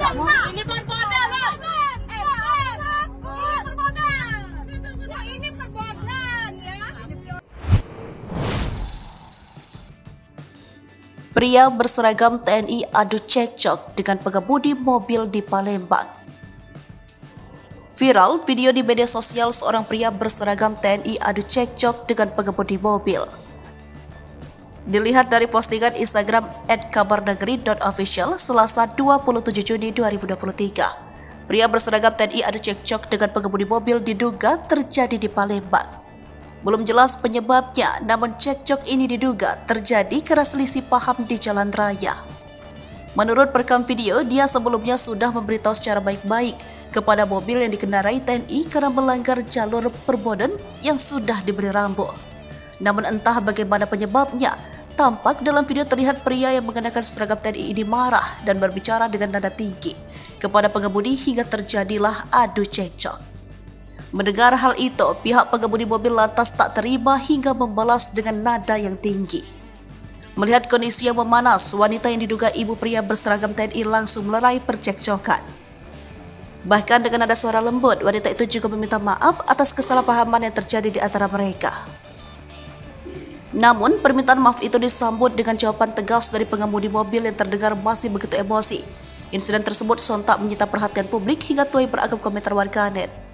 Ini perboda loh. Ini perbodan ya. Pria berseragam TNI adu cekcok dengan pengemudi mobil di Palembang. Viral video di media sosial seorang pria berseragam TNI adu cekcok dengan pengemudi mobil. Dilihat dari postingan Instagram @kabarnegeri.official Selasa 27 Juni 2023. Pria berseragam TNI adu cekcok dengan pengemudi mobil diduga terjadi di Palembang. Belum jelas penyebabnya, namun cekcok ini diduga terjadi karena selisih paham di jalan raya. Menurut perekam video, dia sebelumnya sudah memberitahu secara baik-baik kepada mobil yang dikendarai TNI karena melanggar jalur perboden yang sudah diberi rambu. Namun entah bagaimana penyebabnya, tampak dalam video terlihat pria yang mengenakan seragam TNI ini marah dan berbicara dengan nada tinggi kepada pengemudi hingga terjadilah adu cekcok. Mendengar hal itu, pihak pengemudi mobil lantas tak terima hingga membalas dengan nada yang tinggi. Melihat kondisi yang memanas, wanita yang diduga ibu pria berseragam TNI langsung melerai percekcokan. Bahkan dengan nada suara lembut, wanita itu juga meminta maaf atas kesalahpahaman yang terjadi di antara mereka. Namun, permintaan maaf itu disambut dengan jawaban tegas dari pengemudi mobil yang terdengar masih begitu emosi. Insiden tersebut sontak menyita perhatian publik hingga tuai beragam komentar warganet.